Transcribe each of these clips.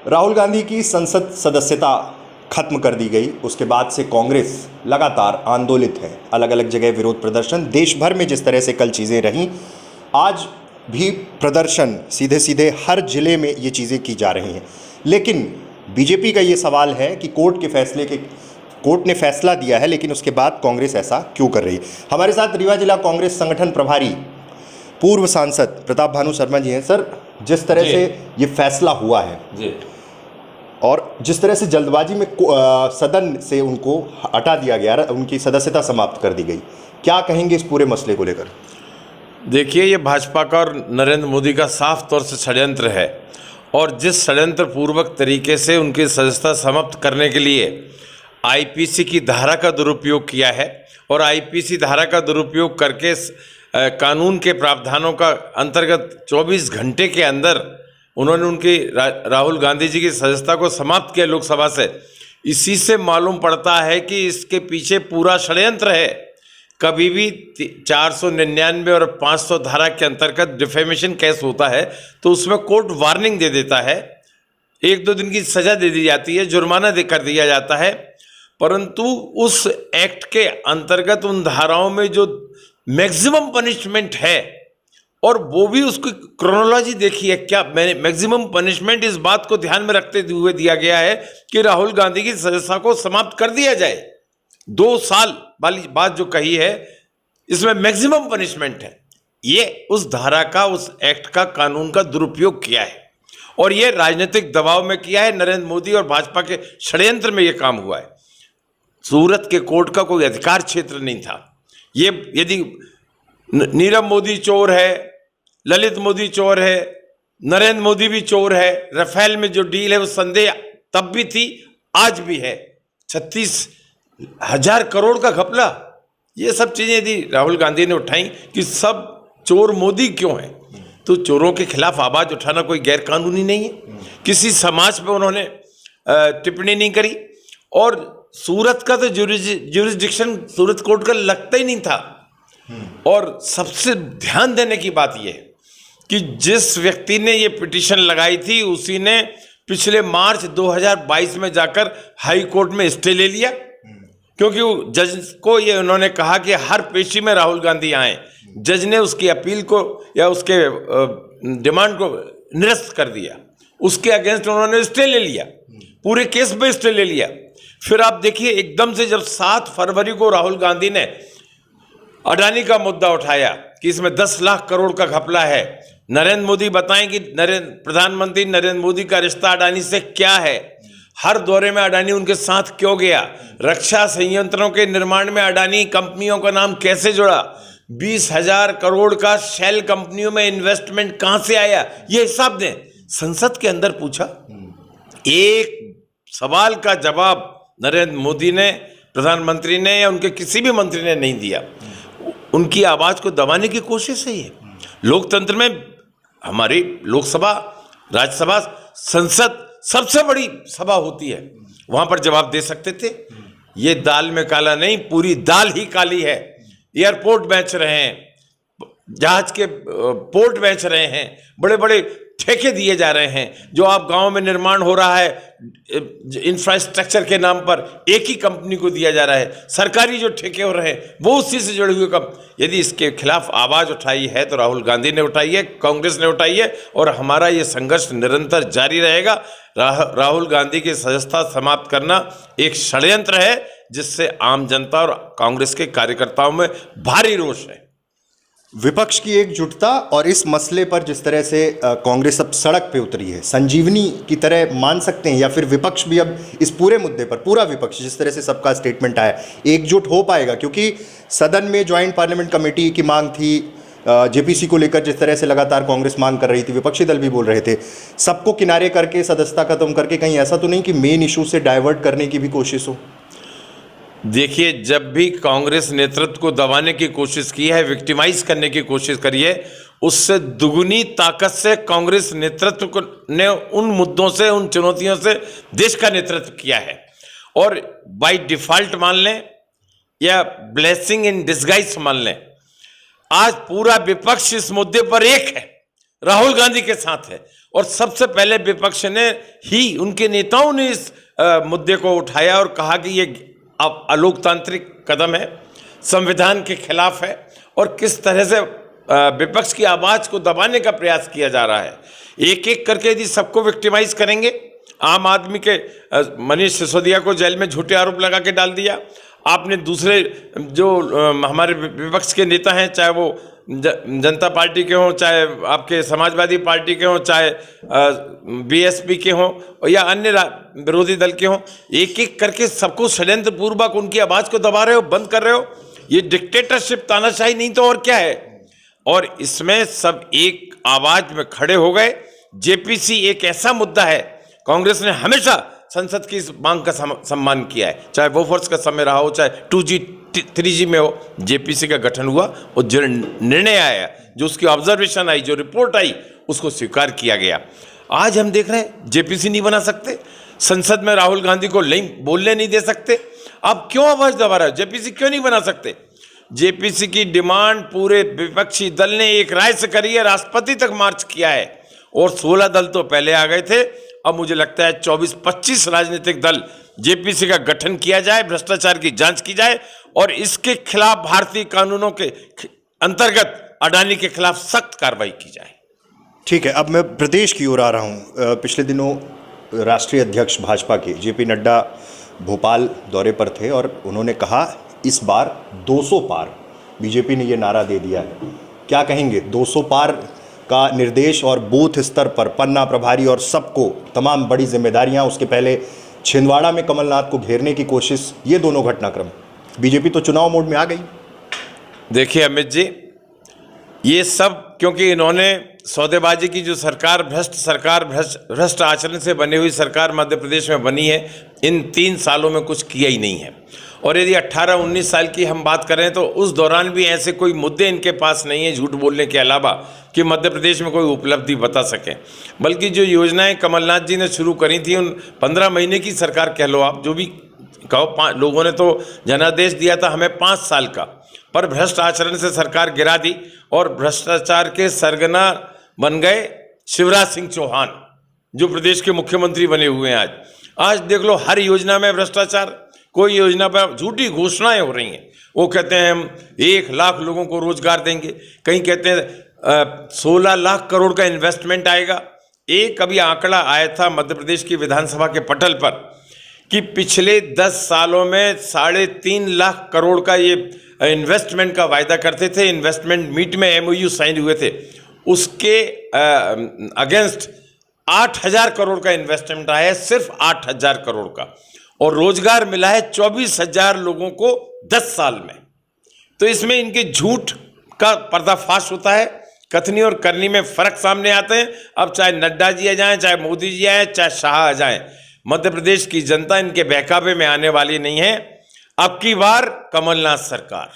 राहुल गांधी की संसद सदस्यता खत्म कर दी गई। उसके बाद से कांग्रेस लगातार आंदोलित है, अलग अलग जगह विरोध प्रदर्शन, देश भर में जिस तरह से कल चीज़ें रहीं, आज भी प्रदर्शन सीधे सीधे हर जिले में ये चीज़ें की जा रही हैं। लेकिन बीजेपी का ये सवाल है कि कोर्ट ने फैसला दिया है, लेकिन उसके बाद कांग्रेस ऐसा क्यों कर रही है। हमारे साथ रीवा जिला कांग्रेस संगठन प्रभारी पूर्व सांसद प्रताप भानु शर्मा जी हैं। सर, जिस तरह से ये फैसला हुआ है जी, और जिस तरह से जल्दबाजी में सदन से उनको हटा दिया गया, उनकी सदस्यता समाप्त कर दी गई, क्या कहेंगे इस पूरे मसले को लेकर? देखिए, ये भाजपा का और नरेंद्र मोदी का साफ तौर से षड्यंत्र है, और जिस षड्यंत्र पूर्वक तरीके से उनकी सदस्यता समाप्त करने के लिए आईपीसी की धारा का दुरुपयोग किया है, और आईपीसी धारा का दुरुपयोग करके कानून के प्रावधानों का अंतर्गत 24 घंटे के अंदर उन्होंने उनकी राहुल गांधी जी की सदस्यता को समाप्त किया लोकसभा से। इसी से मालूम पड़ता है कि इसके पीछे पूरा षड्यंत्र है। कभी भी 499 और 500 धारा के अंतर्गत डिफेमेशन केस होता है तो उसमें कोर्ट वार्निंग दे देता है, 1-2 दिन की सजा दे दी जाती है, जुर्माना कर दिया जाता है, परंतु उस एक्ट के अंतर्गत उन धाराओं में जो मैक्सिमम पनिशमेंट है, और वो भी उसकी क्रोनोलॉजी देखी है क्या, मैंने मैक्सिमम पनिशमेंट इस बात को ध्यान में रखते हुए दिया गया है कि राहुल गांधी की सदस्यता को समाप्त कर दिया जाए। 2 साल वाली बात जो कही है, इसमें मैक्सिमम पनिशमेंट है। ये उस धारा का, उस एक्ट का, कानून का दुरुपयोग किया है, और ये राजनीतिक दबाव में किया है। नरेंद्र मोदी और भाजपा के षड्यंत्र में ये काम हुआ है। सूरत के कोर्ट का कोई अधिकार क्षेत्र नहीं था। ये यदि नीरव मोदी चोर है, ललित मोदी चोर है, नरेंद्र मोदी भी चोर है, राफेल में जो डील है वो संदेह तब भी थी, आज भी है। 36,000 करोड़ का घपला, ये सब चीजें यदि राहुल गांधी ने उठाई कि सब चोर मोदी क्यों है, तो चोरों के खिलाफ आवाज उठाना कोई गैर कानूनी नहीं है। किसी समाज पे उन्होंने टिप्पणी नहीं करी, और सूरत का तो ज्यूरिसडिक्शन सूरत कोर्ट का लगता ही नहीं था। और सबसे ध्यान देने की बात यह है कि जिस व्यक्ति ने ये पिटीशन लगाई थी उसी ने पिछले मार्च 2022 में जाकर हाई कोर्ट में स्टे ले लिया, क्योंकि जज को ये उन्होंने कहा कि हर पेशी में राहुल गांधी आए। जज ने उसकी अपील को या उसके डिमांड को निरस्त कर दिया, उसके अगेंस्ट उन्होंने स्टे ले लिया, पूरे केस में स्टे ले लिया। फिर आप देखिए, एकदम से जब 7 फरवरी को राहुल गांधी ने अडानी का मुद्दा उठाया कि इसमें 10 लाख करोड़ का घपला है, नरेंद्र मोदी बताएं कि प्रधानमंत्री नरेंद्र मोदी का रिश्ता अडानी से क्या है, हर दौरे में अडानी उनके साथ क्यों गया, रक्षा संयंत्रों के निर्माण में अडानी कंपनियों का नाम कैसे जुड़ा, 20,000 करोड़ का शेल कंपनियों में इन्वेस्टमेंट कहां से आया, ये हिसाब दें। संसद के अंदर पूछा, एक सवाल का जवाब नरेंद्र मोदी ने, प्रधानमंत्री ने या उनके किसी भी मंत्री ने नहीं दिया। उनकी आवाज को दबाने की कोशिश है ये। लोकतंत्र में हमारी लोकसभा, राज्यसभा, संसद सबसे बड़ी सभा होती है, वहां पर जवाब दे सकते थे। ये दाल में काला नहीं, पूरी दाल ही काली है। एयरपोर्ट बेच रहे हैं, जहाज के पोर्ट बेच रहे हैं, बड़े बड़े ठेके दिए जा रहे हैं। जो आप गांव में निर्माण हो रहा है इंफ्रास्ट्रक्चर के नाम पर, एक ही कंपनी को दिया जा रहा है। सरकारी जो ठेके हो रहे हैं वो उसी से जुड़े हुए काम। यदि इसके खिलाफ आवाज उठाई है तो राहुल गांधी ने उठाई है, कांग्रेस ने उठाई है, और हमारा ये संघर्ष निरंतर जारी रहेगा। राहुल गांधी की सदस्यता समाप्त करना एक षड्यंत्र है, जिससे आम जनता और कांग्रेस के कार्यकर्ताओं में भारी रोष है। विपक्ष की एकजुटता और इस मसले पर जिस तरह से कांग्रेस अब सड़क पे उतरी है, संजीवनी की तरह मान सकते हैं, या फिर विपक्ष भी अब इस पूरे मुद्दे पर, पूरा विपक्ष जिस तरह से सबका स्टेटमेंट आया, एकजुट हो पाएगा? क्योंकि सदन में ज्वाइंट पार्लियामेंट कमेटी की मांग थी, जेपीसी को लेकर जिस तरह से लगातार कांग्रेस मांग कर रही थी, विपक्षी दल भी बोल रहे थे, सबको किनारे करके सदस्यता खत्म करके कहीं ऐसा तो नहीं कि मेन इशू से डाइवर्ट करने की भी कोशिश हो? देखिए, जब भी कांग्रेस नेतृत्व को दबाने की कोशिश की है, विक्टिमाइज करने की कोशिश करी है, उससे दुगुनी ताकत से कांग्रेस नेतृत्व ने उन मुद्दों से, उन चुनौतियों से देश का नेतृत्व किया है। और बाय डिफॉल्ट मान लें या ब्लेसिंग इन डिस्गाइज मान लें, आज पूरा विपक्ष इस मुद्दे पर एक है, राहुल गांधी के साथ है। और सबसे पहले विपक्ष ने ही, उनके नेताओं ने इस मुद्दे को उठाया और कहा कि ये अलोकतांत्रिक कदम है, संविधान के खिलाफ है, और किस तरह से विपक्ष की आवाज को दबाने का प्रयास किया जा रहा है। एक एक करके यदि सबको विक्टिमाइज करेंगे, आम आदमी के मनीष सिसोदिया को जेल में झूठे आरोप लगा के डाल दिया, आपने दूसरे जो हमारे विपक्ष के नेता हैं, चाहे वो जनता पार्टी के हों, चाहे आपके समाजवादी पार्टी के हों, चाहे बीएसपी के हों या अन्य विरोधी दल के हों, एक एक करके सबको षड्यंत्र पूर्वक उनकी आवाज़ को दबा रहे हो, बंद कर रहे हो। ये डिक्टेटरशिप, तानाशाही नहीं तो और क्या है। और इसमें सब एक आवाज में खड़े हो गए। जेपीसी एक ऐसा मुद्दा है, कांग्रेस ने हमेशा संसद की इस मांग का सम्मान किया है, चाहे बोफोर्स का समय रहा हो, चाहे 2G 3G में हो। जेपीसी का गठन हुआ और जो निर्णय आया, जो उसकी ऑब्जर्वेशन आई, जो रिपोर्ट आई, उसको स्वीकार किया गया। आज हम देख रहे हैं जेपीसी नहीं बना सकते, संसद में राहुल गांधी को बोलने नहीं दे सकते। आप क्यों आवाज दबा रहे हो? जेपीसी क्यों नहीं बना सकते? जेपीसी की डिमांड पूरे विपक्षी दल ने एक राय से करी है, राष्ट्रपति तक मार्च किया है, और 16 दल तो पहले आ गए थे। अब मुझे लगता है 24-25 राजनीतिक दल जेपीसी का गठन किया जाए, भ्रष्टाचार की जांच की जाए, और इसके खिलाफ भारतीय कानूनों के अंतर्गत अडानी के खिलाफ सख्त कार्रवाई की जाए। ठीक है, अब मैं प्रदेश की ओर आ रहा हूँ। पिछले दिनों राष्ट्रीय अध्यक्ष भाजपा के जेपी नड्डा भोपाल दौरे पर थे और उन्होंने कहा इस बार 200 पार, बीजेपी ने ये नारा दे दिया है। क्या कहेंगे? 200 पार का निर्देश और बूथ स्तर पर पन्ना प्रभारी और सबको तमाम बड़ी जिम्मेदारियां, उसके पहले छिंदवाड़ा में कमलनाथ को घेरने की कोशिश, ये दोनों घटनाक्रम, बीजेपी तो चुनाव मोड में आ गई। देखिए अमित जी, ये सब क्योंकि इन्होंने सौदेबाजी की जो सरकार, भ्रष्ट आचरण से बनी हुई सरकार मध्य प्रदेश में बनी है, इन 3 सालों में कुछ किया ही नहीं है। और यदि 18-19 साल की हम बात करें तो उस दौरान भी ऐसे कोई मुद्दे इनके पास नहीं है, झूठ बोलने के अलावा, कि मध्य प्रदेश में कोई उपलब्धि बता सकें। बल्कि जो योजनाएं कमलनाथ जी ने शुरू करी थी, उन 15 महीने की सरकार कह लो आप, जो भी कहो, लोगों ने तो जनादेश दिया था हमें 5 साल का, पर भ्रष्ट आचरण से सरकार गिरा दी और भ्रष्टाचार के सरगना बन गए शिवराज सिंह चौहान, जो प्रदेश के मुख्यमंत्री बने हुए हैं। आज देख लो, हर योजना में भ्रष्टाचार, कोई योजना पर झूठी घोषणाएं हो रही हैं। वो कहते हैं हम 1 लाख लोगों को रोजगार देंगे, कहीं कहते हैं 16 लाख करोड़ का इन्वेस्टमेंट आएगा। एक अभी आंकड़ा आया था मध्य प्रदेश की विधानसभा के पटल पर कि पिछले 10 सालों में 3.5 लाख करोड़ का ये इन्वेस्टमेंट का वायदा करते थे। इन्वेस्टमेंट मीट में MOU साइन हुए थे, उसके अगेंस्ट 8,000 करोड़ का इन्वेस्टमेंट आया है, सिर्फ 8,000 करोड़ का, और रोजगार मिला है 24,000 लोगों को 10 साल में। तो इसमें इनके झूठ का पर्दाफाश होता है, कथनी और करनी में फर्क सामने आते हैं। अब चाहे नड्डा जी आ जाएं, चाहे मोदी जी आए, चाहे शाह आ जाएं, मध्य प्रदेश की जनता इनके बहकावे में आने वाली नहीं है। अब की बार कमलनाथ सरकार।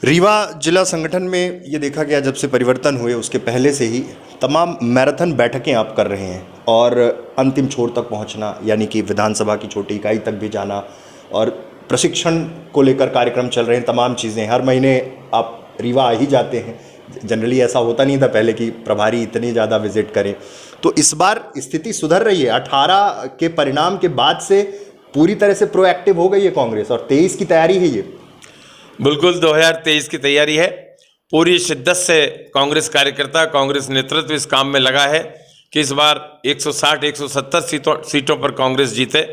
रीवा जिला संगठन में ये देखा गया, जब से परिवर्तन हुए उसके पहले से ही तमाम मैराथन बैठकें आप कर रहे हैं और अंतिम छोर तक पहुंचना, यानी कि विधानसभा की छोटी इकाई तक भी जाना, और प्रशिक्षण को लेकर कार्यक्रम चल रहे हैं, तमाम चीज़ें। हर महीने आप रीवा आ ही जाते हैं। जनरली ऐसा होता नहीं था पहले कि प्रभारी इतनी ज़्यादा विजिट करें। तो इस बार स्थिति सुधर रही है। 18 के परिणाम के बाद से पूरी तरह से प्रोएक्टिव हो गई है कांग्रेस, और 23 की तैयारी है ये। बिल्कुल 2023 की तैयारी है। पूरी शिद्दत से कांग्रेस कार्यकर्ता, कांग्रेस नेतृत्व इस काम में लगा है कि इस बार 160-170 सीटों पर कांग्रेस जीते।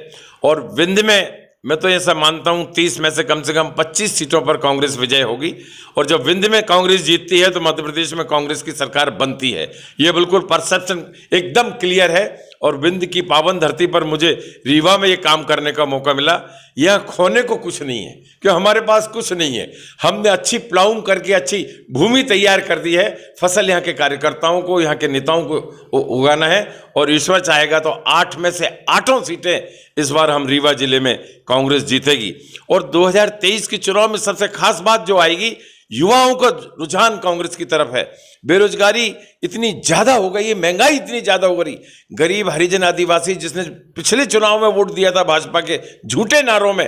और विंध्य में मैं तो ऐसा मानता हूं 30 में से कम 25 सीटों पर कांग्रेस विजय होगी। और जब विंध्य में कांग्रेस जीतती है तो मध्य प्रदेश में कांग्रेस की सरकार बनती है। ये बिल्कुल परसेप्शन एकदम क्लियर है। और विंध्य की पावन धरती पर मुझे रीवा में ये काम करने का मौका मिला। यह खोने को कुछ नहीं है, क्यों हमारे पास कुछ नहीं है। हमने अच्छी प्लाउंग करके अच्छी भूमि तैयार कर दी है। फसल यहाँ के कार्यकर्ताओं को, यहाँ के नेताओं को उगाना है। और ईश्वर चाहेगा तो 8 में से 8 सीटें इस बार हम रीवा जिले में कांग्रेस जीतेगी। और 2023 के चुनाव में सबसे खास बात जो आएगी, युवाओं का रुझान कांग्रेस की तरफ है। बेरोजगारी इतनी ज्यादा हो गई है, महंगाई इतनी ज्यादा हो गई, गरीब हरिजन आदिवासी जिसने पिछले चुनाव में वोट दिया था भाजपा के झूठे नारों में,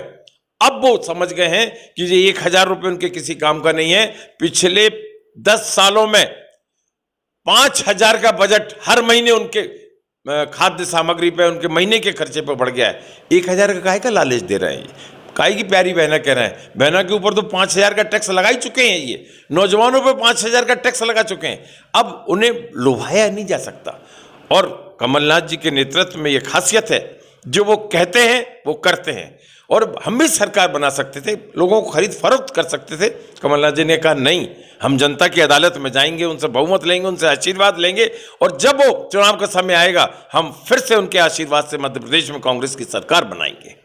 अब वो समझ गए हैं कि ये 1,000 रुपये उनके किसी काम का नहीं है। पिछले 10 सालों में 5,000 का बजट हर महीने उनके खाद्य सामग्री पे, उनके महीने के खर्चे पे बढ़ गया है। 1,000 का काहे का लालच दे रहे हैं? काहे की प्यारी बहना कह रहे हैं? बहना के ऊपर तो 5,000 का टैक्स लगा ही चुके हैं, ये नौजवानों पे 5,000 का टैक्स लगा चुके हैं। अब उन्हें लुभाया नहीं जा सकता। और कमलनाथ जी के नेतृत्व में ये खासियत है, जो वो कहते हैं वो करते हैं। और हम भी सरकार बना सकते थे, लोगों को खरीद फरोख्त कर सकते थे। कमलनाथ जी ने कहा नहीं, हम जनता की अदालत में जाएंगे, उनसे बहुमत लेंगे, उनसे आशीर्वाद लेंगे, और जब वो चुनाव का समय आएगा हम फिर से उनके आशीर्वाद से मध्य प्रदेश में कांग्रेस की सरकार बनाएंगे।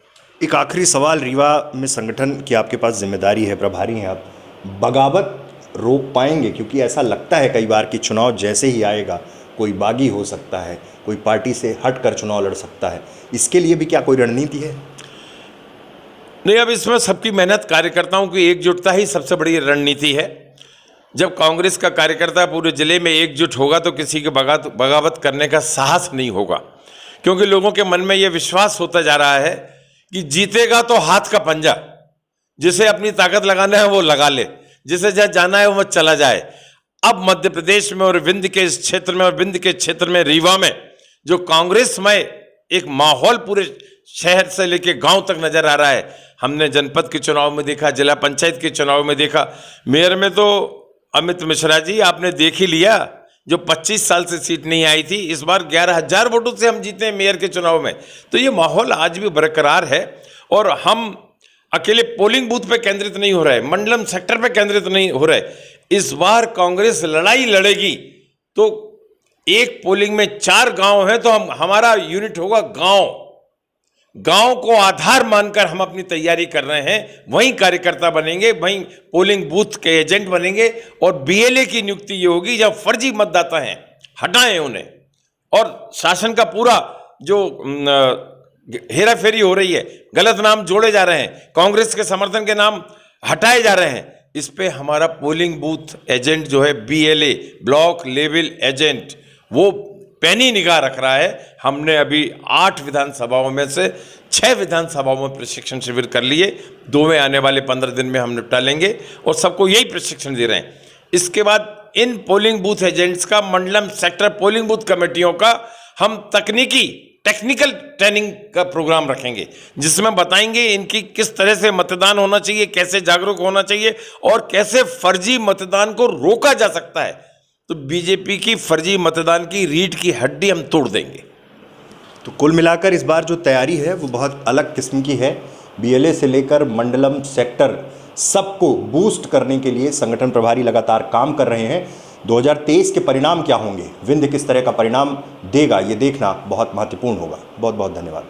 एक आखिरी सवाल, रीवा में संगठन की आपके पास जिम्मेदारी है, प्रभारी हैं आप, बगावत रोक पाएंगे? क्योंकि ऐसा लगता है कई बार कि चुनाव जैसे ही आएगा कोई बागी हो सकता है, कोई पार्टी से हट कर चुनाव लड़ सकता है। इसके लिए भी क्या कोई रणनीति है? नहीं, अब इसमें सबकी मेहनत, कार्यकर्ताओं की एकजुटता ही सबसे बड़ी रणनीति है। जब कांग्रेस का कार्यकर्ता पूरे जिले में एकजुट होगा तो किसी के बगावत करने का साहस नहीं होगा, क्योंकि लोगों के मन में यह विश्वास होता जा रहा है कि जीतेगा तो हाथ का पंजा, जिसे अपनी ताकत लगाना है वो लगा ले, जिसे जहाँ जाना है वो मत चला जाए। अब मध्य प्रदेश में और विंध्य के इस क्षेत्र में और विंध्य के क्षेत्र में रीवा में जो कांग्रेसमय एक माहौल पूरे शहर से लेके गांव तक नजर आ रहा है। हमने जनपद के चुनाव में देखा, जिला पंचायत के चुनाव में देखा, मेयर में तो अमित मिश्रा जी आपने देख ही लिया, जो 25 साल से सीट नहीं आई थी, इस बार 11,000 वोटों से हम जीते हैं मेयर के चुनाव में। तो ये माहौल आज भी बरकरार है। और हम अकेले पोलिंग बूथ पे केंद्रित नहीं हो रहे, मंडलम सेक्टर पे केंद्रित नहीं हो रहे। इस बार कांग्रेस लड़ाई लड़ेगी तो एक पोलिंग में 4 गांव हैं, तो हमारा यूनिट होगा गांव को आधार मानकर हम अपनी तैयारी कर रहे हैं। वहीं कार्यकर्ता बनेंगे, वहीं पोलिंग बूथ के एजेंट बनेंगे, और बीएलए की नियुक्ति ये होगी जब फर्जी मतदाता हैं हटाएं उन्हें, और शासन का पूरा जो हेरा फेरी हो रही है, गलत नाम जोड़े जा रहे हैं, कांग्रेस के समर्थन के नाम हटाए जा रहे हैं, इस पे हमारा पोलिंग बूथ एजेंट जो है बीएलए, ब्लॉक लेवल एजेंट, वो पैनी निगाह रख रहा है। हमने अभी 8 विधानसभाओं में से 6 विधानसभाओं में प्रशिक्षण शिविर कर लिए, 2 में आने वाले 15 दिन में हम निपटा लेंगे, और सबको यही प्रशिक्षण दे रहे हैं। इसके बाद इन पोलिंग बूथ एजेंट्स का, मंडलम सेक्टर पोलिंग बूथ कमेटियों का हम टेक्निकल ट्रेनिंग का प्रोग्राम रखेंगे, जिसमें बताएंगे इनकी किस तरह से मतदान होना चाहिए, कैसे जागरूक होना चाहिए, और कैसे फर्जी मतदान को रोका जा सकता है। तो बीजेपी की फर्जी मतदान की रीढ़ की हड्डी हम तोड़ देंगे। तो कुल मिलाकर इस बार जो तैयारी है वो बहुत अलग किस्म की है। बीएलए से लेकर मंडलम सेक्टर सबको बूस्ट करने के लिए संगठन प्रभारी लगातार काम कर रहे हैं। 2023 के परिणाम क्या होंगे, विंध्य किस तरह का परिणाम देगा, ये देखना बहुत महत्वपूर्ण होगा। बहुत बहुत धन्यवाद।